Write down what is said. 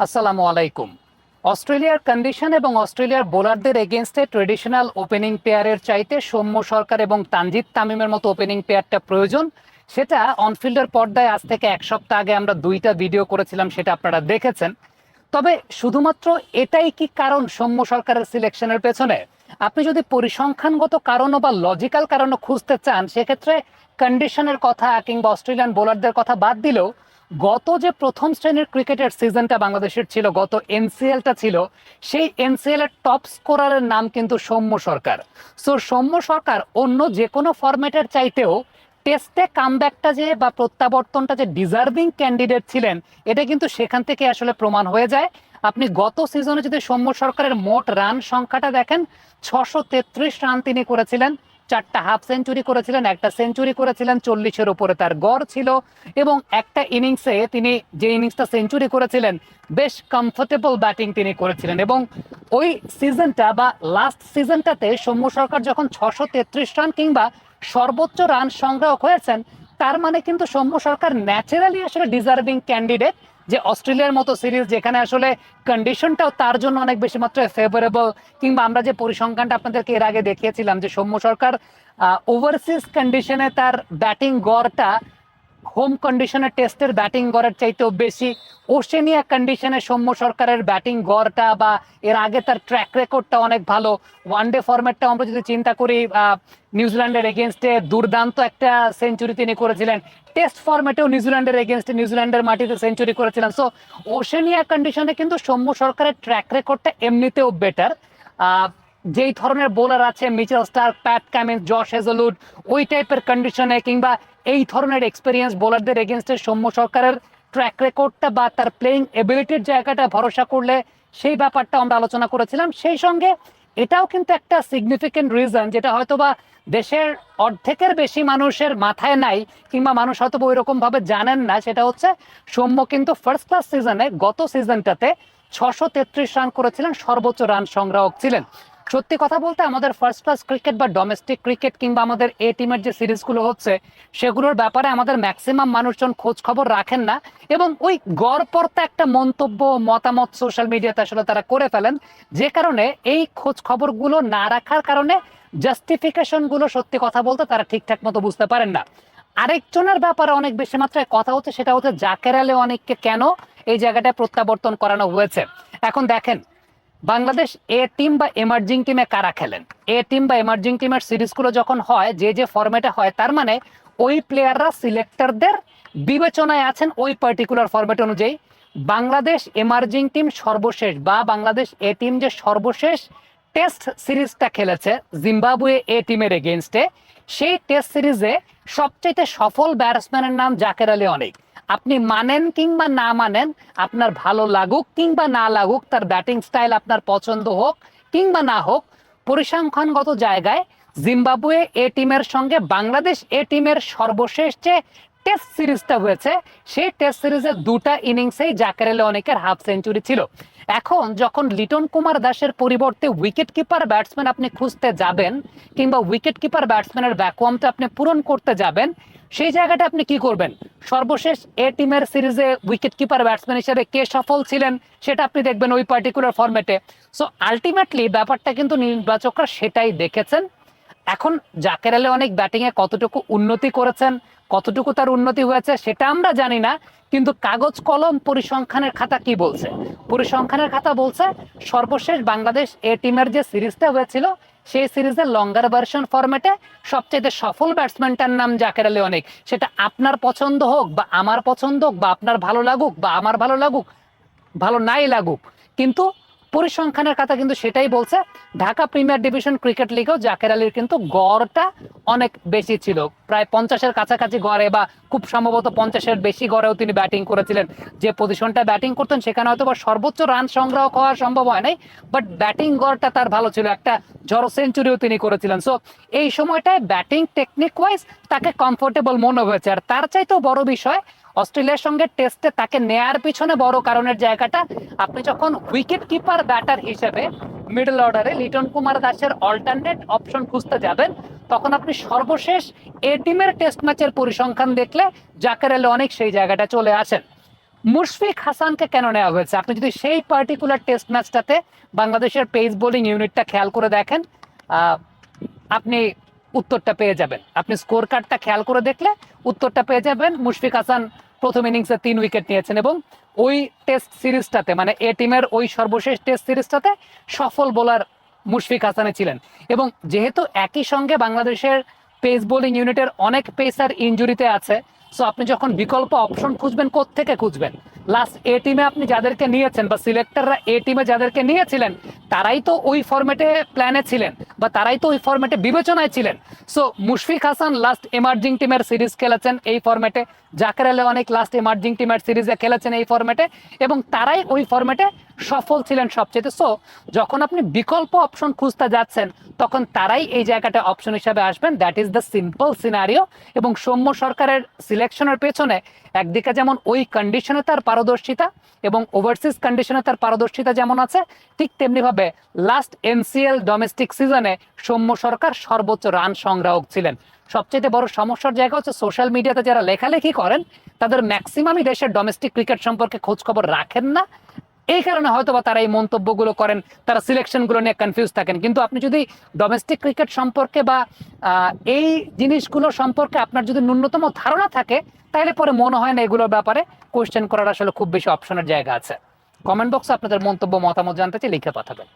আসসালামু আলাইকুম। অস্ট্রেলিয়ার কন্ডিশন এবং অস্ট্রেলিয়ার বোলারদের এগেনস্টে ট্রেডিশনাল ওপেনিং পেয়ারের চাইতে সৌম্য সরকার এবং তানজিদ তামিমের মতো ওপেনিং পেয়ারটা প্রয়োজন। সেটা অনফিল্ডের পর্দায় আজ থেকে এক সপ্তাহ আগে আমরা দুইটা ভিডিও করেছিলাম, সেটা আপনারা দেখেছেন। তবে শুধুমাত্র এটাই কি কারণ সৌম্য সরকারের সিলেকশনের পেছনে? আপনি যদি পরিসংখ্যানগত কারণও বা লজিক্যাল কারণও খুঁজতে চান, সেক্ষেত্রে কন্ডিশনের কথা কিংবা অস্ট্রেলিয়ান বোলারদের কথা বাদ দিলেও গত যে প্রথম শ্রেণীর ক্রিকেটের সিজনটা বাংলাদেশের ছিল, গত এনসিএলটা ছিল, সেই এনসিএল এর টপ স্কোরারের নাম কিন্তু সৌম্য সরকার। সো সৌম্য সরকার অন্য যে কোনো ফরম্যাটের চাইতেও টেস্টে কামব্যাকটা যে বা প্রত্যাবর্তনটা যে ডিজার্ভিং ক্যান্ডিডেট ছিলেন, এটা কিন্তু সেখান থেকে আসলে প্রমাণ হয়ে যায়। আপনি গত সিজনে যদি সৌম্য সরকারের মোট রান সংখ্যাটা দেখেন, 633 রান তিনি করেছিলেন, 4টা হাফ সেঞ্চুরি করেছিলেন, একটা সেঞ্চুরি করেছিলেন, 40-এর উপরে তার গড় ছিল। এবং একটা ইনিংসে তিনি যে ইনিংসটা সেঞ্চুরি করেছিলেন, বেশ কমফোর্টেবল ব্যাটিং তিনি করেছিলেন। এবং ওই সিজনটা বা লাস্ট সিজনটাতে সৌম্য সরকার যখন 633 রান কিংবা সর্বোচ্চ রান সংগ্রাহক হয়েছেন, তার মানে কিন্তু সৌম্য সরকার ন্যাচারালি আসলে ডিজার্ভিং ক্যান্ডিডেট যে অস্ট্রেলিয়ার মতো সিরিজ, যেখানে আসলে কন্ডিশনটাও তার জন্য অনেক বেশি মাত্রায় ফেভারেবল। কিংবা আমরা যে পরিসংখ্যানটা আপনাদেরকে এর আগে দেখিয়েছিলাম যে সৌম্য সরকার ওভারসিজ কন্ডিশনে তার ব্যাটিং গড়টা হোম কন্ডিশনে টেস্টের ব্যাটিং গড়ের চাইতেও বেশি। ওশেনিয়া কন্ডিশনে সৌম্য সরকারের ব্যাটিং গড়টা বা এর আগে তার ট্র্যাক রেকর্ডটা অনেক ভালো। ওয়ানডে ফরম্যাটটা আমরা যদি চিন্তা করি, নিউজিল্যান্ডের এগেনস্টে দুর্দান্ত একটা সেঞ্চুরি তিনি করেছিলেন। টেস্ট ফরম্যাটেও নিউজিল্যান্ডের এগেনস্টে নিউজিল্যান্ডের মাটিতে সেঞ্চুরি করেছিলেন। সো ওশেনিয়া কন্ডিশনে কিন্তু সৌম্য সরকারের ট্র্যাক রেকর্ডটা এমনিতেও বেটার। যেই ধরনের বোলার আছে, Mitchell Starc, Pat Cummins, Josh Hazlewood, ওই টাইপের কন্ডিশনে কিংবা এই ধরনের এক্সপিরিয়েন্স বোলারদের এগেনস্টে সৌম্য সরকারের ট্র্যাক রেকর্ডটা বা তার প্লেইং এবিলিটির জায়গাটা ভরসা করলে সেই ব্যাপারটা আমরা আলোচনা করেছিলাম। সেই সঙ্গে এটাও কিন্তু একটা সিগনিফিকেন্ট রিজন, যেটা হয়তোবা দেশের অর্ধেকের বেশি মানুষের মাথায় নাই কিংবা মানুষ হয়তো ওই রকম ভাবে জানেন না। সেটা হচ্ছে সৌম্য কিন্তু ফার্স্ট ক্লাস সিজনে, গত সিজনটাতে 633 রান করেছিলেন, সর্বোচ্চ রান সংগ্রাহক ছিলেন। সত্যি কথা বলতে আমাদের ফার্স্ট ক্লাস ক্রিকেট বা ডোমেস্টিক ক্রিকেট কিংবা আমাদের এ টিমের যে সিরিজগুলো হচ্ছে, সেগুলোর ব্যাপারে আমাদের ম্যাক্সিমাম মানুষজন খোঁজ খবর রাখেন না। এবং ওই গড়পড়তা একটা মন্তব্য, মতামত সোশ্যাল মিডিয়াতে আসলে তারা করে ফেলেন, যে কারণে এই খোঁজ খবরগুলো না রাখার কারণে জাস্টিফিকেশন গুলো সত্যি কথা বলতে তারা ঠিকঠাক মতো বুঝতে পারেন না। আরেকজনের ব্যাপারে অনেক বেশি মাত্রায় কথা হচ্ছে, সেটা হচ্ছে জাকের আলী অনেককে কেন এই জায়গাটায় প্রত্যাবর্তন করানো হয়েছে। এখন দেখেন, বাংলাদেশ এ টিম বা এমার্জিং টিমে কারা খেলেন? এ টিম বা এমার্জিং টিমের সিরিজগুলো যখন হয়, যে যে ফরম্যাটে হয়, তার মানে ওই প্লেয়াররা সিলেক্টরদের বিবেচনায় আছেন ওই পার্টিকুলার ফরম্যাট অনুযায়ী। বাংলাদেশ এমার্জিং টিম সর্বশেষ বা বাংলাদেশ এ টিম যে সর্বশেষ টেস্ট সিরিজটা খেলেছে জিম্বাবুয়ে এ টিমের এগেনস্টে, সেই টেস্ট সিরিজে সবচেয়ে সফল ব্যাটসম্যানের নাম জাকের আলী অনেক। আপনি মানেন কিংবা না মানেন, আপনার ভালো লাগুক কিংবা না লাগুক, তার ব্যাটিং স্টাইল আপনার পছন্দ হোক কিংবা না হোক, পরিসংখ্যানগত জায়গায় জিম্বাবুয়ে এ টিমের সঙ্গে বাংলাদেশ এ টিমের সর্বশেষ যে টেস্ট সিরিজটা হয়েছে, সেই টেস্ট সিরিজের দুটা ইনিংসেই জাকের আলী অনেকের হাফ সেঞ্চুরি ছিল। এখন যখন লিটন কুমার দাসের পরিবর্তে উইকেট কিপার ব্যাটসম্যান আপনি খুঁজতে যাবেন কিংবা উইকেট কিপার ব্যাটসম্যানের ভ্যাকুয়ামটা আপনি পূরণ করতে যাবেন, সেই জায়গাটা আপনি কি করবেন? সর্বশেষ এ টিমের সিরিজে উইকেট কিপার ব্যাটসম্যান হিসেবে কে সফল ছিলেন সেটা আপনি দেখবেন ওই পার্টিকুলার ফরম্যাটে। সো আলটিমেটলি ব্যাপারটা কিন্তু নির্বাচকরা সেটাই দেখেছেন। এখন জাকের আলী অনেক ব্যাটিং এ কতটুকু উন্নতি করেছেন, কতটুকু তার উন্নতি হয়েছে সেটা আমরা জানি না, কিন্তু কাগজ কলম পরিসংখ্যানের খাতা কি বলছে? পরিসংখ্যানের খাতা বলছে সর্বশেষ বাংলাদেশ এ টিমের যে সিরিজটা হয়েছিল, সেই সিরিজের লঙ্গার ভার্সন ফরম্যাটে সবচেয়ে সফল ব্যাটসম্যানটার নাম জাকের আলী অনেক। সেটা আপনার পছন্দ হোক বা আমার পছন্দ হোক, বা আপনার ভালো লাগুক বা আমার ভালো লাগুক, ভালো নাই লাগুক, কিন্তু পরিসংখ্যানের কথা কিন্তু সেটাই বলছে। ঢাকা প্রিমিয়ার ডিভিশন ক্রিকেট লিগেও জাকের আলীর কিন্তু গড়টা অনেক বেশি ছিল, প্রায় 50-এর কাছাকাছি গড়ে, বা খুব সম্ভবত 50-এর বেশি গড়েও তিনি ব্যাটিং করেছিলেন। যে পজিশনটা ব্যাটিং করতেন সেখানে হয়তো বা সর্বোচ্চ রান সংগ্রহ করা সম্ভব হয় নাই, বাট ব্যাটিং গড়টা তার ভালো ছিল, একটা ঝড়ো সেঞ্চুরিও তিনি করেছিলেন। সো এই সময়টায় ব্যাটিং টেকনিক ওয়াইজ তাকে কমফোর্টেবল মনে হয়েছে। আর তার চাইতেও বড় বিষয়, অস্ট্রেলিয়ার সঙ্গে টেস্টে তাকে নেয়ার পিছনে বড় কারণের জায়গাটা, আপনি যখন উইকেট কিপার ব্যাটার হিসেবে মিডল অর্ডারে লিটন কুমার দাসের অল্টারনেট অপশন খুঁজতে যাবেন, তখন আপনি সর্বশেষ এ টিমের টেস্ট ম্যাচের পরিসংখ্যান দেখলে জাকের আলী অনেক সেই জায়গাটা চলে আসেন। মুশফিক হাসানকে কেন নেওয়া হয়েছে? আপনি যদি সেই পার্টিকুলার টেস্ট ম্যাচটাতে বাংলাদেশের পেস বোলিং ইউনিটটা খেয়াল করে দেখেন, আপনি উত্তরটা পেয়ে যাবেন। আপনি স্কোর কার্ডটা খেয়াল করে দেখলে উত্তরটা পেয়ে যাবেন। মুশফিক হাসান প্রথম ইনিংসে 3 উইকেট নিয়েছেন এবং ওই টেস্ট সিরিজটাতে, মানে এ টিমের ওই সর্বশেষ টেস্ট সিরিজটাতে সফল বোলার মুশফিক হাসানে ছিলেন। এবং যেহেতু একই সঙ্গে বাংলাদেশের পেস বোলিং ইউনিটের অনেক পেসার ইনজুরিতে আছে, সো আপনি যখন বিকল্প অপশন খুঁজবেন, কোত্থেকে খুঁজবেন? লাস্ট এ টিমে আপনি যাদেরকে নিয়েছেন বা সিলেক্টররা এ টিমে যাদেরকে নিয়েছিলেন তারাই তো ওই ফরম্যাটে প্ল্যানে ছিলেন বা তারাই তো ওই ফরম্যাটে বিবেচনায় ছিলেন। So Mushfiq Hasan last emerging টিমের সিরিজ খেলেছেন এই ফরম্যাটে, জাকের আলী অনেক লাস্ট এমার্জিং টিমের সিরিজে খেলেছেন এই ফরম্যাটে, এবং তারাই ওই ফরম্যাটে সফল ছিলেন সবচেয়ে। সো যখন আপনি বিকল্প অপশন খুঁজতে যাচ্ছেন তখন তারাই এই জায়গাটা অপশন হিসাবে আসবেন। That is the simple scenario. এবং সৌম্য সরকারের সিলেকশনের পেছনে একদিকে যেমন ওই কন্ডিশনে তার পারদর্শিতা এবং ওভারসিজ কন্ডিশনে তার পারদর্শিতা যেমন আছে, ঠিক তেমনিভাবে লাস্ট এনসিএল ডোমেস্টিক সিজনে সৌম্য সরকার সর্বোচ্চ রান সংগ্রাহক ছিলেন। সবচেয়ে বড় সমস্যার জায়গা হচ্ছে সোশ্যাল মিডিয়াতে যারা লেখালেখি করেন তাদের ম্যাক্সিমামই দেশের ডোমেস্টিক ক্রিকেট সম্পর্কে খোঁজ খবর রাখেন না। এই কারণে হয়তো বা তারা এই মন্তব্যগুলো করেন, তারা সিলেকশনগুলো নিয়ে কনফিউজ থাকেন। কিন্তু আপনি যদি ডোমেস্টিক ক্রিকেট সম্পর্কে বা এই জিনিসগুলো সম্পর্কে আপনার যদি ন্যূনতম ধারণা থাকে, তাহলে পরে মনে হয় না এগুলোর ব্যাপারে কোয়েশ্চেন করার আসলে খুব বেশি অপশনের জায়গা আছে। কমেন্ট বক্সে আপনাদের মন্তব্য মতামত জানতে চাই, লিখে পাঠাবেন।